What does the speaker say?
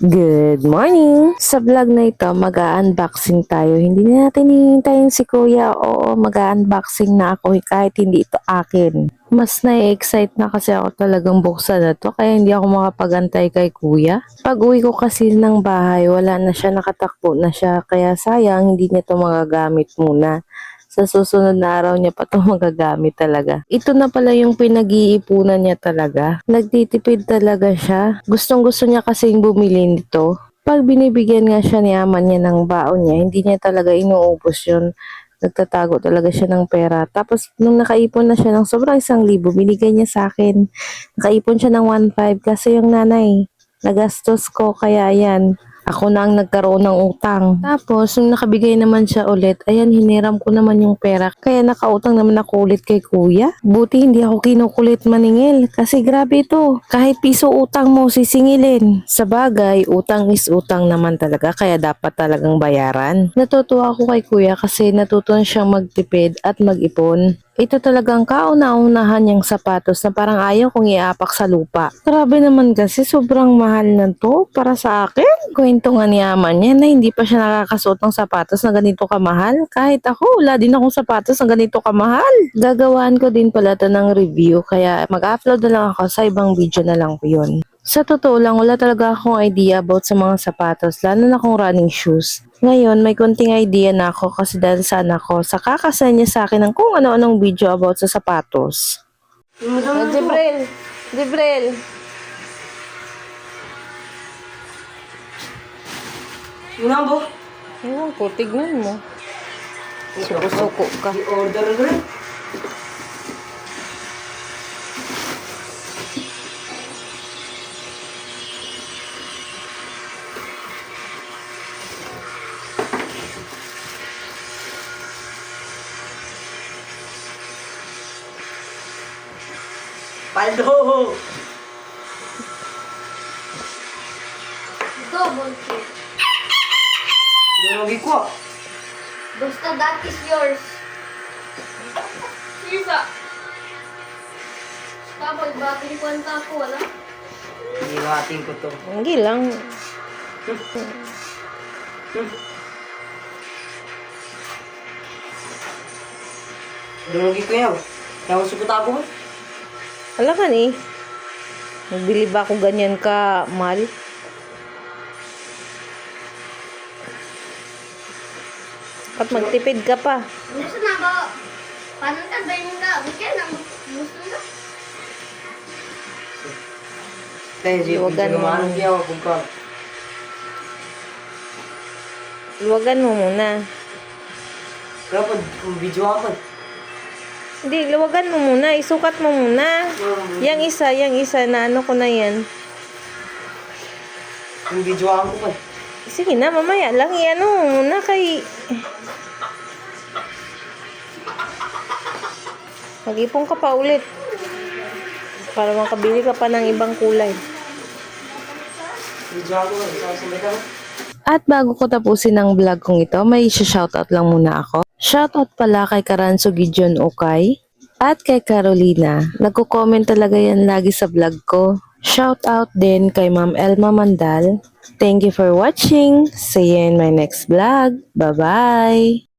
Good morning! Sa vlog na ito, mag-unboxing tayo. Hindi na natin hihintayin si Kuya. Oo, mag-unboxing na ako kahit hindi ito akin. Mas na-excite na kasi ako talagang buksan na to kaya hindi ako makapag-antay kay Kuya. Pag uwi ko kasi ng bahay, wala na siya, nakatakbo na siya. Kaya sayang, hindi niya to magagamit muna. Sa susunod na araw niya pa ito magagamit talaga. Ito na pala yung pinag-iipunan niya talaga. Nagtitipid talaga siya. Gustong gusto niya kasing bumili nito. Pag binibigyan nga siya ni ama niya ng baon niya, hindi niya talaga inuubos yun. Nagtatago talaga siya ng pera. Tapos nung nakaipon na siya ng sobrang 1,000, binigay niya sa akin. Nakaipon siya ng 1,500 kasi yung nanay, nagastos ko kaya yan. Ako na ang nagkaroon ng utang. Tapos, nung nakabigay naman siya ulit, ayan, hiniram ko naman yung pera. Kaya nakautang naman ako ulit kay kuya. Buti hindi ako kinukulit maningil. Kasi grabe ito. Kahit piso utang mo, sisingilin. Sa bagay, utang is utang naman talaga. Kaya dapat talagang bayaran. Natutuwa ako kay kuya kasi natutunan siyang magtipid at mag-ipon. Ito talagang kauna-unahan niyang sapatos na parang ayaw kong iapak sa lupa. Grabe naman kasi sobrang mahal na to para sa akin. Kwento nga ni ama niya na hindi pa siya nakakasuot ng sapatos na ganito kamahal. Kahit ako, wala din akong sapatos na ganito kamahal. Gagawaan ko din pala to ng review kaya mag-upload na lang ako sa ibang video na lang ko yun. Sa totoo lang, wala talaga akong idea about sa mga sapatos, lalo na kung running shoes. Ngayon, may konting idea na ako kasi dahil sa anak ko, sa kakasend niya sa akin ng kung ano-anong video about sa sapatos. Jibril! Jibril! Yun bo. Ewan ko, tignan mo. Suko-suko ka. I-order rin. Paldo! Double kill. Dunogi ko. Basta that is yours. Isa. Kapag bating kwenta ko, wala? Iwating ko to. Hindi lang. Dunogi ko yan. Kaya ko ko. Wala ka eh. Nagbili ba ako ganyan ka, mahal? At magtipid ka pa. Gusto na ba? Paano ka ba yung ka? Kaya na gusto na. Luwagan mo. Luwagan Luwagan mo muna. Kaya pag video ako. Hindi, luwagan mo muna. Isukat mo muna. Yang isa na ano ko na yan. Yung video ako pa. Sige na, mamaya lang. Iano mo muna kay... Mag-ipon ka pa ulit. Para makabili ka pa ng ibang kulay. Video ako. Sasabay ka. At bago ko tapusin ang vlog kong ito, may shoutout lang muna ako. Shoutout pala kay Karanso Gideon Okay at kay Carolina. Nagko-comment talaga yan lagi sa vlog ko. Shoutout din kay Ma'am Elma Mandal. Thank you for watching. See you in my next vlog. Bye-bye!